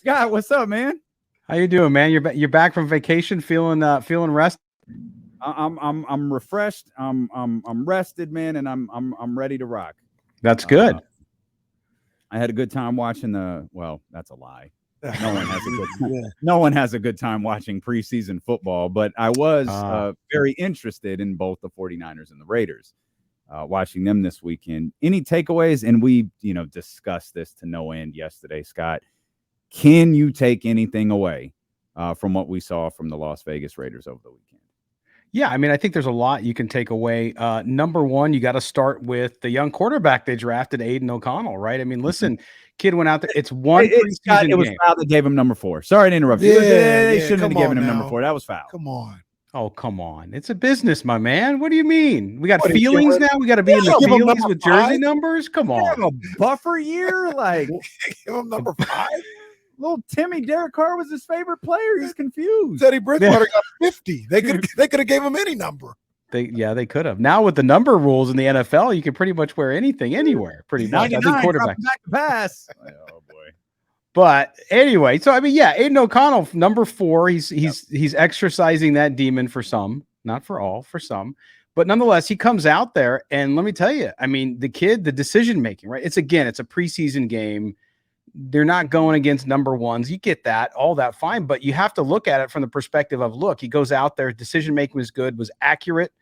Scott, what's up, man? How you doing, man? You're back from vacation, feeling rested. I'm refreshed. I'm rested, man, and I'm ready to rock. That's good. I had a good time watching the. Well, that's a lie. No one has a good time. Yeah. No one has a good time watching preseason football, but I was very interested in both the 49ers and the Raiders. Watching them this weekend. Any takeaways? And we, discussed this to no end yesterday, Scott. Can you take anything away from what we saw from the Las Vegas Raiders over the weekend? Yeah, I mean, I think there's a lot you can take away. Number one, you got to start with the young quarterback they drafted, Aidan OConnell, right? I mean, listen, kid went out there. It's one preseason It was game. foul that gave him number 4. Sorry to interrupt you. Yeah, They shouldn't have come given on him now. number 4. That was foul. Come on. Oh, come on. It's a business, my man. What do you mean? We got What, feelings now? We got to be in the give him feelings number with jersey 5? numbers? Come Have on. a buffer year, like Give him number 5. little Timmy. Derek Carr was his favorite player. He's confused. Teddy Bridgewater got 50. They could have gave him any number. They could have. Now with the number rules in the NFL, you can pretty much wear anything anywhere. Pretty much. I think quarterback. Back to pass. Oh boy. But anyway, so I mean, yeah, Aidan OConnell, number 4. He's exercising that demon for some, not for all, for some. But nonetheless, he comes out there, and let me tell you, I mean, the kid, the decision making, right? It's a preseason game. They're not going against number ones. You get that, all that, fine. But you have to look at it from the perspective of, look, he goes out there, decision making was good, was accurate.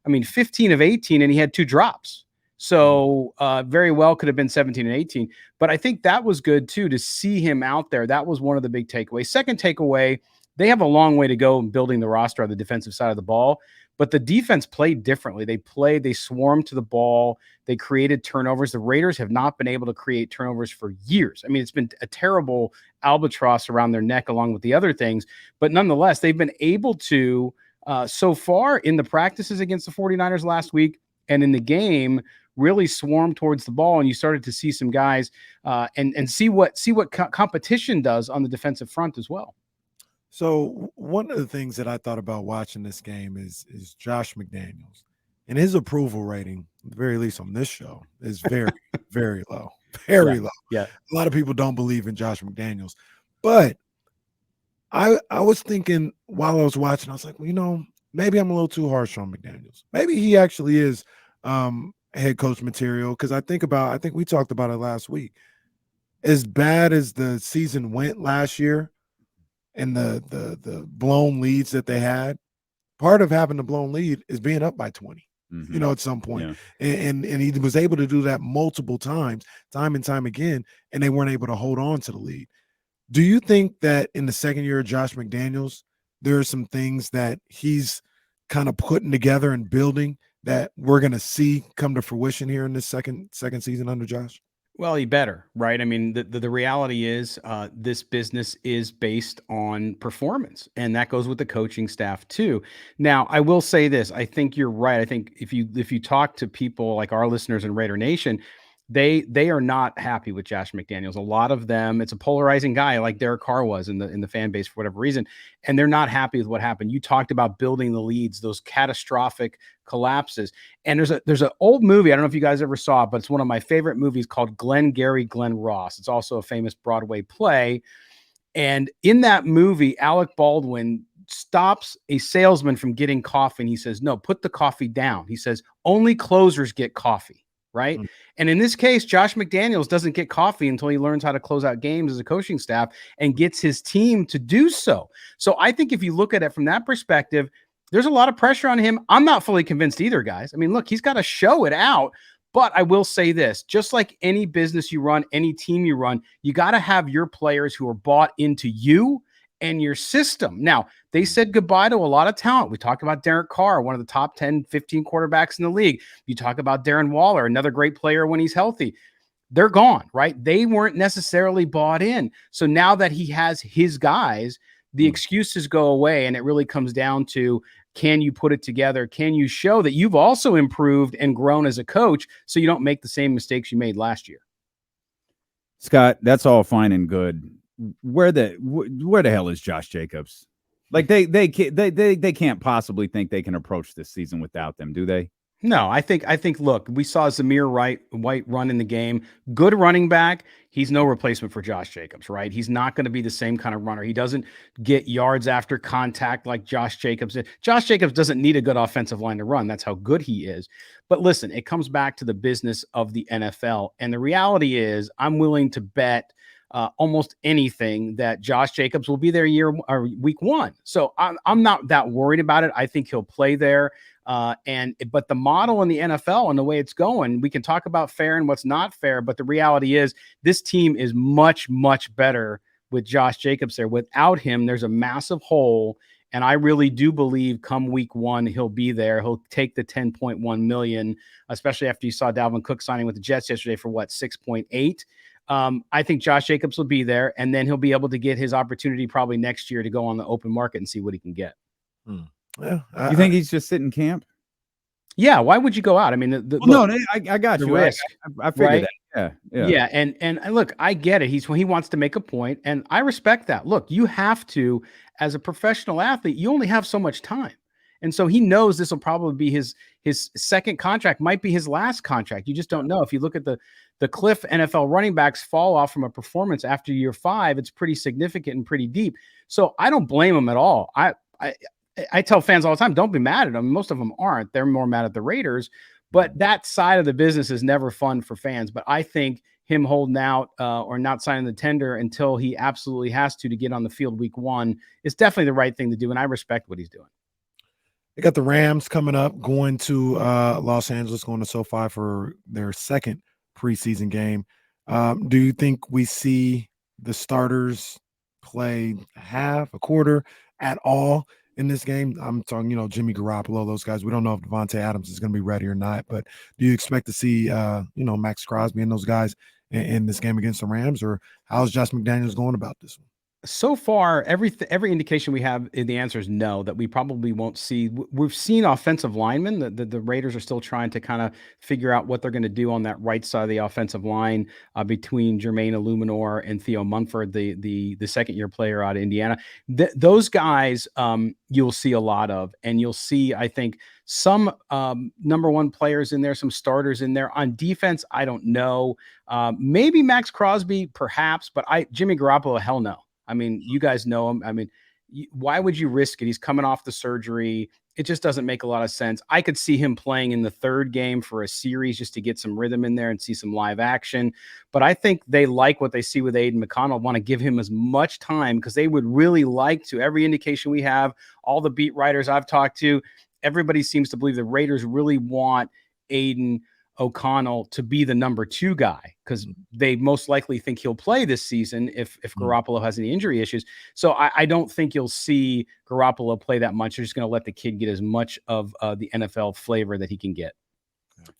I mean, 15 of 18, and he had 2 drops. So very well could have been 17 and 18. But I think that was good, too, to see him out there. That was one of the big takeaways. Second takeaway, they have a long way to go in building the roster on the defensive side of the ball. But the defense played differently. They swarmed to the ball. They created turnovers. The Raiders have not been able to create turnovers for years. I mean, it's been a terrible albatross around their neck along with the other things. But nonetheless, they've been able to, so far in the practices against the 49ers last week and in the game, really swarm towards the ball. And you started to see some guys and see what competition does on the defensive front as well. So one of the things that I thought about watching this game is Josh McDaniels, and his approval rating, at the very least on this show, is very, very low, very low. Yeah, a lot of people don't believe in Josh McDaniels, but I was thinking while I was watching, I was like, well, maybe I'm a little too harsh on McDaniels. Maybe he actually is head coach material, because I think we talked about it last week. As bad as the season went last year, and the blown leads that they had, part of having the blown lead is being up by 20, at some point. Yeah. And he was able to do that multiple times, time and time again, and they weren't able to hold on to the lead. Do you think that in the second year of Josh McDaniels, there are some things that he's kind of putting together and building that we're going to see come to fruition here in this second season under Josh? Well, he better, right? I mean, the reality is this business is based on performance, and that goes with the coaching staff too. Now, I will say this. I think you're right. I think if you talk to people like our listeners in Raider Nation, they are not happy with Josh McDaniels. A lot of them, it's a polarizing guy like Derek Carr was in the fan base for whatever reason, and they're not happy with what happened. You talked about building the leads, those catastrophic collapses. And there's an old movie, I don't know if you guys ever saw it, but it's one of my favorite movies called Glenn Gary, Glenn Ross. It's also a famous Broadway play. And in that movie, Alec Baldwin stops a salesman from getting coffee, and he says, no, put the coffee down. He says, only closers get coffee. Right. And in this case, Josh McDaniels doesn't get coffee until he learns how to close out games as a coaching staff and gets his team to do so. So I think if you look at it from that perspective, there's a lot of pressure on him. I'm not fully convinced either, guys. I mean, look, he's got to show it out. But I will say this, just like any business you run, any team you run, you got to have your players who are bought into you and your system. Now, they said goodbye to a lot of talent. We talked about Derek Carr, one of the top 10, 15 quarterbacks in the league. You talk about Darren Waller, another great player when he's healthy. They're gone, right? They weren't necessarily bought in. So now that he has his guys, the excuses go away, and it really comes down to, can you put it together? Can you show that you've also improved and grown as a coach so you don't make the same mistakes you made last year? Scott, that's all fine and good. Where the hell is Josh Jacobs? Like they can't possibly think they can approach this season without them, do they? No, I think look, we saw Zamir White run in the game. Good running back. He's no replacement for Josh Jacobs, right? He's not going to be the same kind of runner. He doesn't get yards after contact like Josh Jacobs did. Josh Jacobs doesn't need a good offensive line to run. That's how good he is. But listen, it comes back to the business of the NFL. And the reality is, I'm willing to bet almost anything that Josh Jacobs will be there week 1. So I'm not that worried about it. I think he'll play there. But the model in the NFL and the way it's going, we can talk about fair and what's not fair, but the reality is this team is much, much better with Josh Jacobs there. Without him, there's a massive hole. And I really do believe come week 1, he'll be there. He'll take the 10.1 million, especially after you saw Dalvin Cook signing with the Jets yesterday for 6.8. I think Josh Jacobs will be there, and then he'll be able to get his opportunity probably next year to go on the open market and see what he can get. Yeah, you think he's just sitting camp? Yeah. Why would you go out? I mean, I got you. Risk, I figured that. Yeah. And look, I get it. He wants to make a point, and I respect that. Look, you have to, as a professional athlete, you only have so much time. And so he knows this will probably be his second contract, might be his last contract. You just don't know. If you look at the cliff NFL running backs fall off from a performance after year 5, it's pretty significant and pretty deep. So I don't blame him at all. I tell fans all the time, don't be mad at them. Most of them aren't. They're more mad at the Raiders. But that side of the business is never fun for fans. But I think him holding out or not signing the tender until he absolutely has to get on the field week 1 is definitely the right thing to do. And I respect what he's doing. They got the Rams coming up, going to Los Angeles, going to SoFi for their second preseason game. Do you think we see the starters play half, a quarter, at all in this game? I'm talking, Jimmy Garoppolo, those guys. We don't know if Devontae Adams is going to be ready or not, but do you expect to see, Max Crosby and those guys in this game against the Rams, or how's Josh McDaniels going about this one? So far, every indication we have, the answer is no, that we probably won't see. We've seen offensive linemen. The Raiders are still trying to kind of figure out what they're going to do on that right side of the offensive line between Jermaine Illuminor and Theo Munford, the second-year player out of Indiana. Those guys you'll see a lot of, and you'll see, I think, some number 1 players in there, some starters in there. On defense, I don't know. Maybe Max Crosby, perhaps, but Jimmy Garoppolo, hell no. I mean, you guys know him. I mean, why would you risk it? He's coming off the surgery. It just doesn't make a lot of sense. I could see him playing in the 3rd game for a series just to get some rhythm in there and see some live action. But I think they like what they see with Aidan OConnell, want to give him as much time because they would really like to. Every indication we have, all the beat writers I've talked to, everybody seems to believe the Raiders really want Aidan OConnell to be the number 2 guy because they most likely think he'll play this season if Garoppolo has any injury issues. So I don't think you'll see Garoppolo play that much. They're just going to let the kid get as much of the NFL flavor that he can get.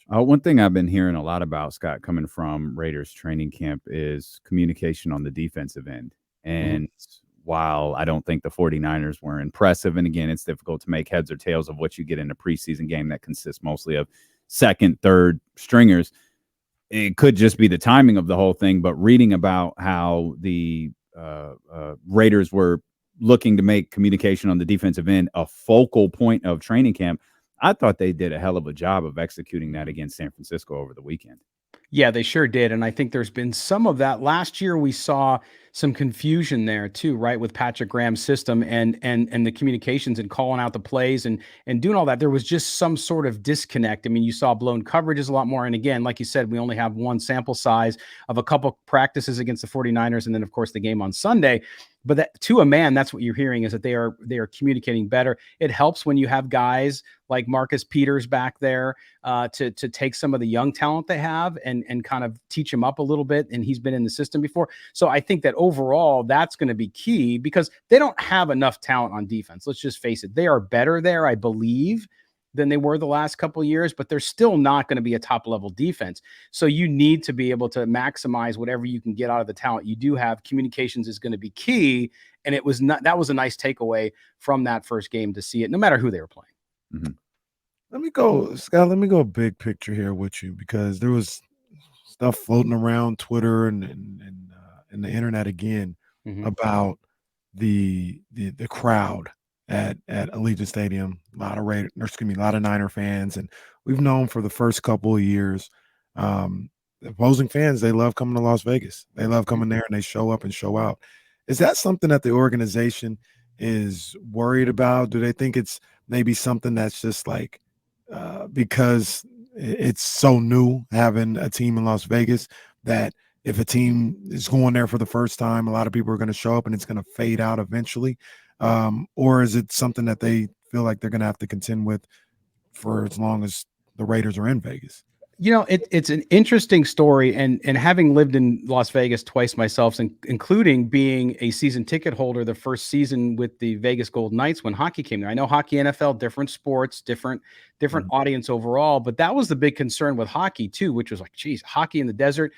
One thing I've been hearing a lot about, Scott, coming from Raiders training camp is communication on the defensive end. And while I don't think the 49ers were impressive, and again, it's difficult to make heads or tails of what you get in a preseason game that consists mostly of second, third stringers. It could just be the timing of the whole thing, but reading about how the Raiders were looking to make communication on the defensive end a focal point of training camp, I thought they did a hell of a job of executing that against San Francisco over the weekend. Yeah, they sure did. And I think there's been some of that. Last year, we saw some confusion there too, right? With Patrick Graham's system and the communications and calling out the plays and doing all that. There was just some sort of disconnect. I mean, you saw blown coverages a lot more. And again, like you said, we only have one sample size of a couple practices against the 49ers. And then of course the game on Sunday. But that, to a man, that's what you're hearing, is that they are communicating better. It helps when you have guys like Marcus Peters back there to take some of the young talent they have and kind of teach him up a little bit. And he's been in the system before. So I think that overall that's going to be key because they don't have enough talent on defense. Let's just face it. They are better there, I believe, than they were the last couple of years, but they're still not going to be a top level defense. So you need to be able to maximize whatever you can get out of the talent you do have. Communications is going to be key. And it was not, that was a nice takeaway from that first game to see it, no matter who they were playing. Mm-hmm. Let me go, Scott, let me go big picture here with you, because there was stuff floating around Twitter and the internet again about the crowd at Allegiant Stadium. A lot of Niner fans, and we've known for the first couple of years. Opposing fans, they love coming to Las Vegas. They love coming there, and they show up and show out. Is that something that the organization is worried about? Do they think it's maybe something that's just like because it's so new having a team in Las Vegas that if a team is going there for the first time, a lot of people are going to show up and it's going to fade out eventually? Or is it something that they feel like they're going to have to contend with for as long as the Raiders are in Vegas? You know, it's an interesting story, and having lived in Las Vegas twice myself, including being a season ticket holder the first season with the Vegas Golden Knights when hockey came there. I know hockey, NFL, different sports, different audience overall, but that was the big concern with hockey too, which was like, geez, hockey in the desert.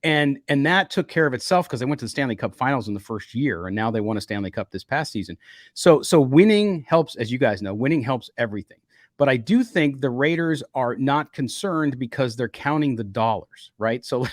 And that took care of itself because they went to the Stanley Cup Finals in the first year, and now they won a Stanley Cup this past season. So winning helps, as you guys know, winning helps everything. But I do think the Raiders are not concerned because they're counting the dollars, right? So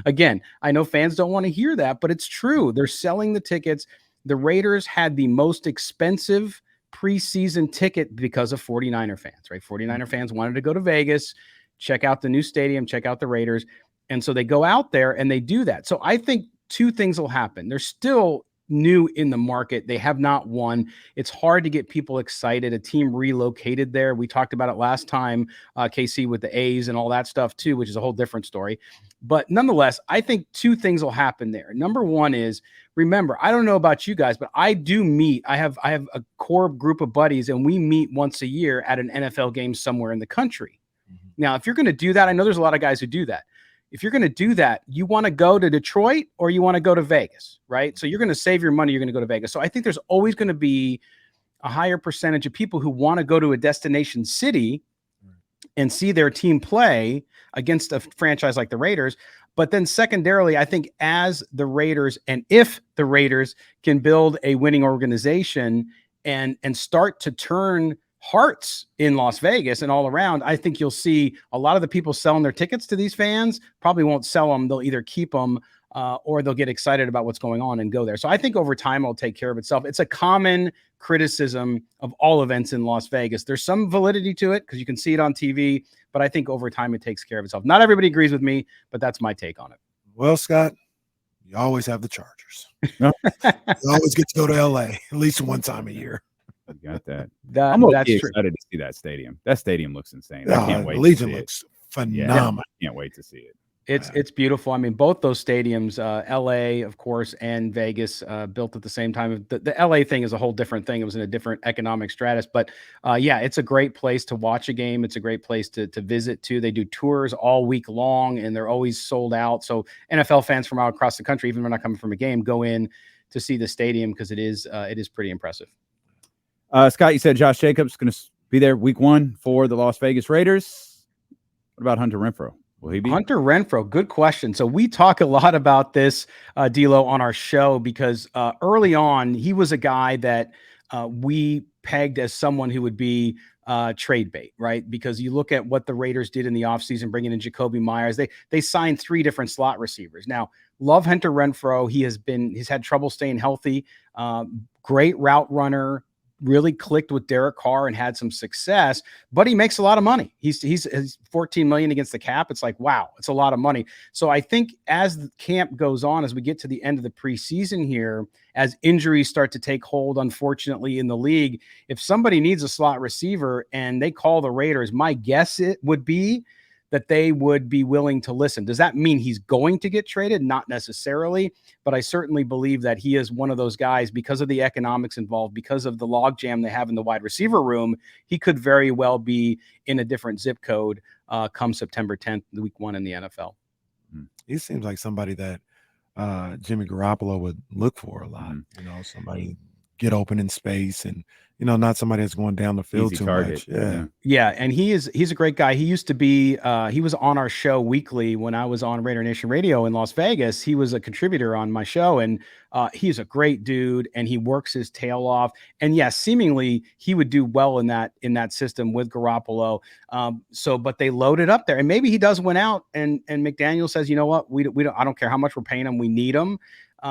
again, I know fans don't want to hear that, but it's true. They're selling the tickets. The Raiders had the most expensive preseason ticket because of 49er fans, right? 49er fans wanted to go to Vegas, check out the new stadium, check out the Raiders. And so they go out there and they do that. So I think two things will happen. They're still new in the market. They have not won. It's hard to get people excited. A team relocated there. We talked about it last time, KC, with the A's and all that stuff too, which is a whole different story. But nonetheless, I think two things will happen there. Number one is, remember, I don't know about you guys, but I do meet. I have a core group of buddies, and we meet once a year at an NFL game somewhere in the country. Mm-hmm. Now, if you're going to do that, I know there's a lot of guys who do that. If you're going to do that, you want to go to Detroit or you want to go to Vegas, right? So you're going to save your money. You're going to go to Vegas. So I think there's always going to be a higher percentage of people who want to go to a destination city and see their team play against a franchise like the Raiders. But then secondarily, I think as the Raiders, and if the Raiders can build a winning organization and start to turn hearts in Las Vegas and all around, I think you'll see a lot of the people selling their tickets to these fans probably won't sell them. They'll either keep them or they'll get excited about what's going on and go there. So I think over time it'll take care of itself. It's a common criticism of all events in Las Vegas. There's some validity to it because you can see it on TV, but I think over time it takes care of itself. Not everybody agrees with me, but that's my take on it. Well, Scott, you always have the Chargers. You always get to go to LA at least one time a year. You got that. I'm okay excited to see that stadium. That stadium looks insane. I can't wait. Legion looks phenomenal. I can't wait to see it. It's beautiful. I mean, both those stadiums, LA, of course, and Vegas, built at the same time. The LA thing is a whole different thing. It was in a different economic stratus. But yeah, it's a great place to watch a game. It's a great place to visit too. They do tours all week long, and they're always sold out. So NFL fans from all across the country, even if they're not coming from a game, go in to see the stadium because it is pretty impressive. Scott, you said Josh Jacobs going to be there week 1 for the Las Vegas Raiders. What about Hunter Renfrow? Will he be? Hunter Renfrow, good question. So we talk a lot about this, D'Lo, on our show because early on, he was a guy that we pegged as someone who would be trade bait, right? Because you look at what the Raiders did in the offseason, bringing in Jacoby Myers. They signed 3 different slot receivers. Now, love Hunter Renfrow. He's had trouble staying healthy. Great route runner. Really clicked with Derek Carr and had some success, but he makes a lot of money. He's $14 million against the cap. It's like, wow, it's a lot of money. So I think as the camp goes on, as we get to the end of the preseason here, as injuries start to take hold, unfortunately, in the league, if somebody needs a slot receiver and they call the Raiders, my guess it would be that they would be willing to listen. Does that mean he's going to get traded? Not necessarily, but I certainly believe that he is one of those guys because of the economics involved, because of the logjam they have in the wide receiver room. He could very well be in a different zip code come September 10th, week 1 in the NFL. He seems like somebody that Jimmy Garoppolo would look for a lot. You know, somebody get open in space and, you know, not somebody that's going down the field Easy too target. much. Yeah. And he's a great guy. He used to be, he was on our show weekly when I was on Raider Nation Radio in Las Vegas. He was a contributor on my show, and he's a great dude and he works his tail off. And yeah, seemingly he would do well in that system with Garoppolo. But they loaded up there, and maybe he does win out and McDaniel says, you know what, we don't, I don't care how much we're paying him. We need him.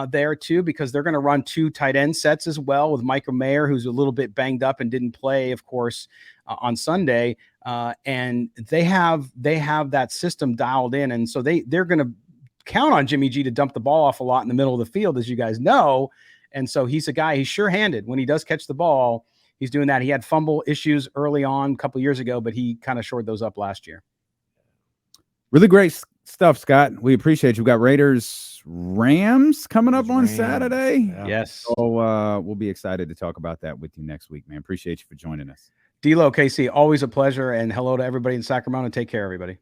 there too, because they're going to run 2 tight end sets as well with Michael Mayer, who's a little bit banged up and didn't play, of course, on Sunday. And they have that system dialed in. And so they're going to count on Jimmy G to dump the ball off a lot in the middle of the field, as you guys know. And so he's a guy, he's sure-handed. When he does catch the ball, he's doing that. He had fumble issues early on a couple years ago, but he kind of shored those up last year. Really great stuff, Scott. We appreciate you. We've got Raiders-Rams coming up on Saturday. Yeah. Yes. So we'll be excited to talk about that with you next week, man. Appreciate you for joining us. D-Lo, KC, always a pleasure. And hello to everybody in Sacramento. Take care, everybody.